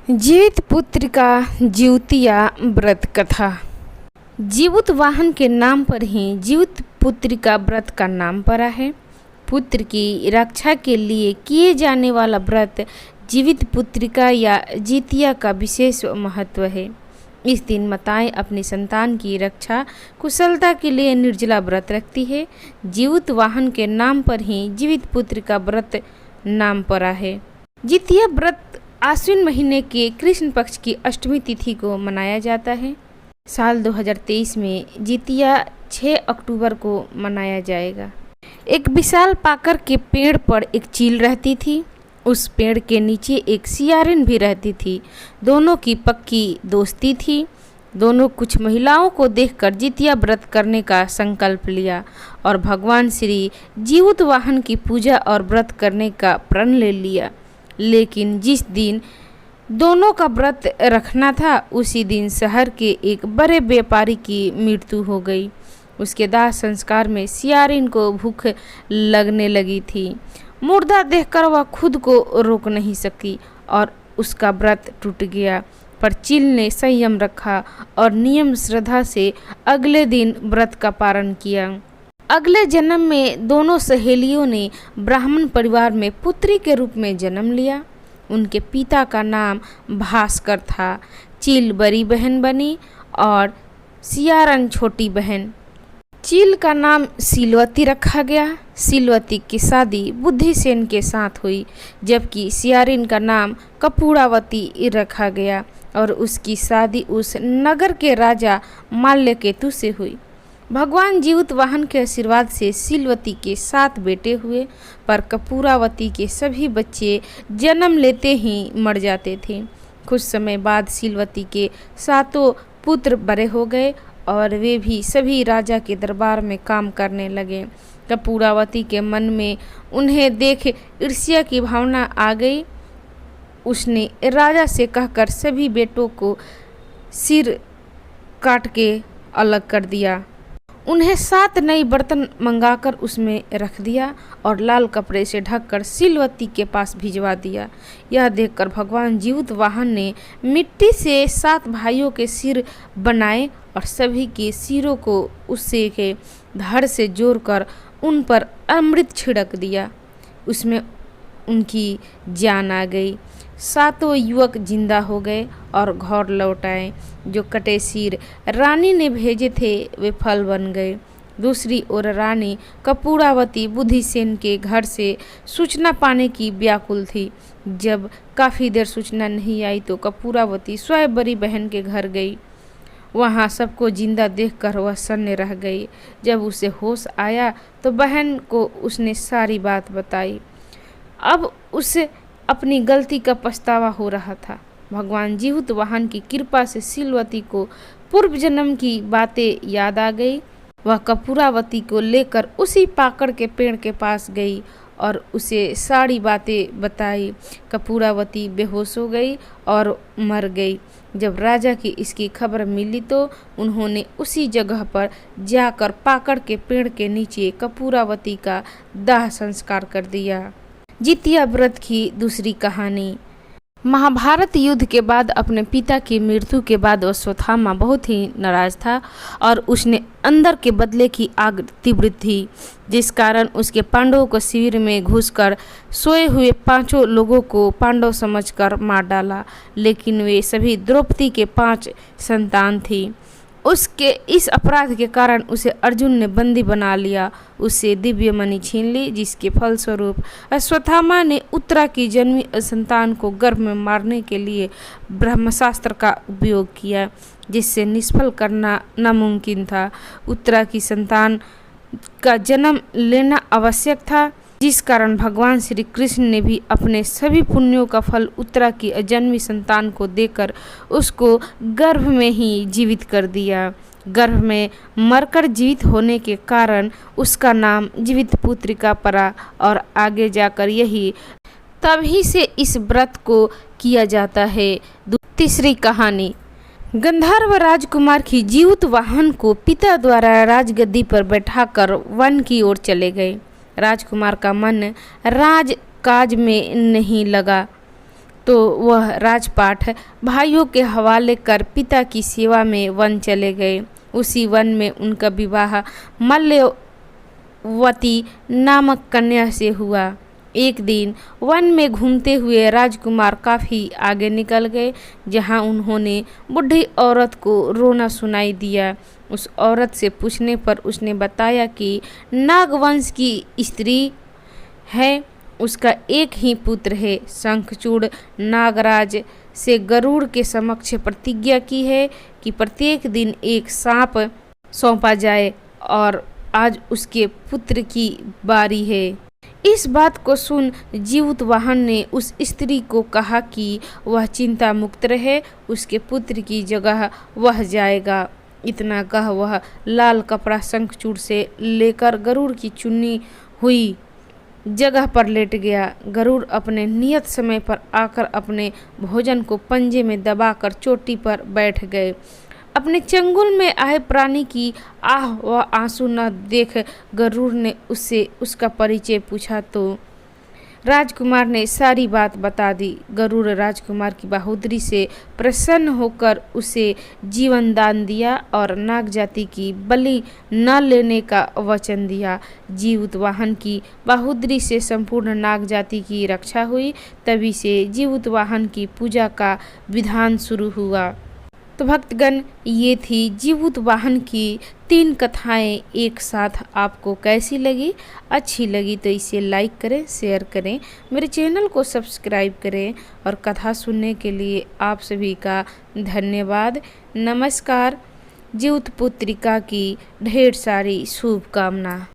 जीवित पुत्र का जीवतिया व्रत कथा। जीवित वाहन के नाम पर ही जीवित पुत्र का व्रत का नाम पड़ा है। पुत्र की रक्षा के लिए किए जाने वाला व्रत जीवित पुत्रिका या जितिया का विशेष महत्व है। इस दिन माताएं अपनी संतान की रक्षा कुशलता के लिए निर्जला व्रत रखती है। जीवित वाहन के नाम पर ही जीवित पुत्र का व्रत नाम पड़ा है। जितिया व्रत आश्विन महीने के कृष्ण पक्ष की अष्टमी तिथि को मनाया जाता है। साल 2023 में जितिया 6 अक्टूबर को मनाया जाएगा। एक विशाल पाकर के पेड़ पर एक चील रहती थी। उस पेड़ के नीचे एक सियारिन भी रहती थी। दोनों की पक्की दोस्ती थी। दोनों कुछ महिलाओं को देखकर जितिया व्रत करने का संकल्प लिया और भगवान श्री जीवित वाहन की पूजा और व्रत करने का प्रण ले लिया। लेकिन जिस दिन दोनों का व्रत रखना था उसी दिन शहर के एक बड़े व्यापारी की मृत्यु हो गई। उसके दाह संस्कार में सियारिन को भूख लगने लगी थी। मुर्दा देखकर वह खुद को रोक नहीं सकी और उसका व्रत टूट गया। पर चील ने संयम रखा और नियम श्रद्धा से अगले दिन व्रत का पालन किया। अगले जन्म में दोनों सहेलियों ने ब्राह्मण परिवार में पुत्री के रूप में जन्म लिया। उनके पिता का नाम भास्कर था। चील बड़ी बहन बनी और सियारन छोटी बहन। चील का नाम सीलवती रखा गया। सीलवती की शादी बुद्धिसेन के साथ हुई, जबकि सियारिन का नाम कपूरावती रखा गया और उसकी शादी उस नगर के राजा माल्यकेतु से हुई। भगवान जीवित वाहन के आशीर्वाद से सीलवती के 7 बेटे हुए, पर कपूरावती के सभी बच्चे जन्म लेते ही मर जाते थे। कुछ समय बाद सीलवती के 7 पुत्र बड़े हो गए और वे भी सभी राजा के दरबार में काम करने लगे। कपूरावती के मन में उन्हें देख ईर्ष्या की भावना आ गई। उसने राजा से कहकर सभी बेटों को सिर काट के अलग कर दिया। उन्हें 7 नई बर्तन मंगाकर उसमें रख दिया और लाल कपड़े से ढककर सीलवती के पास भिजवा दिया। यह देखकर भगवान जीवित वाहन ने मिट्टी से 7 भाइयों के सिर बनाए और सभी के सिरों को उससे के धड़ से जोड़कर उन पर अमृत छिड़क दिया। उसमें उनकी जान आ गई। 7 युवक जिंदा हो गए और घर लौट आए। जो कटे सिर रानी ने भेजे थे वे फल बन गए। दूसरी ओर रानी कपूरावती बुद्धिसेन के घर से सूचना पाने की व्याकुल थी। जब काफ़ी देर सूचना नहीं आई तो कपूरावती स्वयं बड़ी बहन के घर गई। वहाँ सबको जिंदा देखकर वह सन्न रह गई। जब उसे होश आया तो बहन को उसने सारी बात बताई। अब उसे अपनी गलती का पछतावा हो रहा था। भगवान जीवित वाहन की कृपा से सीलवती को पूर्व जन्म की बातें याद आ गई। वह कपूरावती को लेकर उसी पाकड़ के पेड़ के पास गई और उसे सारी बातें बताई। कपूरावती बेहोश हो गई और मर गई। जब राजा की इसकी खबर मिली तो उन्होंने उसी जगह पर जाकर पाकड़ के पेड़ के नीचे कपूरावती का दाह संस्कार कर दिया। जितिया व्रत की दूसरी कहानी। महाभारत युद्ध के बाद अपने पिता की मृत्यु के बाद अश्वत्थामा बहुत ही नाराज था और उसने अंदर के बदले की आग तीव्र थी, जिस कारण उसके पांडवों को शिविर में घुसकर सोए हुए 5 लोगों को पांडव समझकर मार डाला। लेकिन वे सभी द्रौपदी के 5 संतान थी। उसके इस अपराध के कारण उसे अर्जुन ने बंदी बना लिया। उससे दिव्य मणि छीन ली, जिसके फलस्वरूप अश्वत्थामा ने उत्तरा की जन्मी संतान को गर्भ में मारने के लिए ब्रह्मास्त्र का उपयोग किया, जिससे निष्फल करना नामुमकिन था। उत्तरा की संतान का जन्म लेना आवश्यक था, जिस कारण भगवान श्री कृष्ण ने भी अपने सभी पुण्यों का फल उत्तरा की अजन्मी संतान को देकर उसको गर्भ में ही जीवित कर दिया। गर्भ में मरकर जीवित होने के कारण उसका नाम जीवित पुत्रिका पड़ा और आगे जाकर यही तभी से इस व्रत को किया जाता है। तीसरी कहानी। गंधर्व राजकुमार की जीवित वाहन को पिता द्वारा राजगद्दी पर बैठाकर वन की ओर चले गए। राजकुमार का मन राजकाज में नहीं लगा। तो वह राजपाट भाइयों के हवाले कर पिता की सेवा में वन चले गए। उसी वन में उनका विवाह मल्लवती नामक कन्या से हुआ। एक दिन वन में घूमते हुए राजकुमार काफ़ी आगे निकल गए, जहां उन्होंने बूढ़ी औरत को रोना सुनाई दिया। उस औरत से पूछने पर उसने बताया कि नागवंश की स्त्री है, उसका एक ही पुत्र है। शंखचूड़ नागराज से गरुड़ के समक्ष प्रतिज्ञा की है कि प्रत्येक दिन एक सांप सौंपा जाए और आज उसके पुत्र की बारी है। इस बात को सुन जीवतवाहन ने उस स्त्री को कहा कि वह चिंता मुक्त रहे, उसके पुत्र की जगह वह जाएगा। इतना कह वह लाल कपड़ा शंखचूड़ से लेकर गरुड़ की चुनी हुई जगह पर लेट गया। गरुड़ अपने नियत समय पर आकर अपने भोजन को पंजे में दबाकर चोटी पर बैठ गए। अपने चंगुल में आए प्राणी की आह व आंसू न देख गरुड़ ने उससे उसका परिचय पूछा तो राजकुमार ने सारी बात बता दी। गरुड़ राजकुमार की बहादुरी से प्रसन्न होकर उसे जीवन दान दिया और नाग जाति की बलि न लेने का वचन दिया। जीवतवाहन की बहादुरी से संपूर्ण नाग जाति की रक्षा हुई। तभी से जीवतवाहन की पूजा का विधान शुरू हुआ। तो भक्तगण, ये थी जीवतवाहन की 3 कथाएं एक साथ। आपको कैसी लगी? अच्छी लगी तो इसे लाइक करें, शेयर करें, मेरे चैनल को सब्सक्राइब करें और कथा सुनने के लिए आप सभी का धन्यवाद। नमस्कार। जीवतपुत्रिका की ढेर सारी शुभकामना।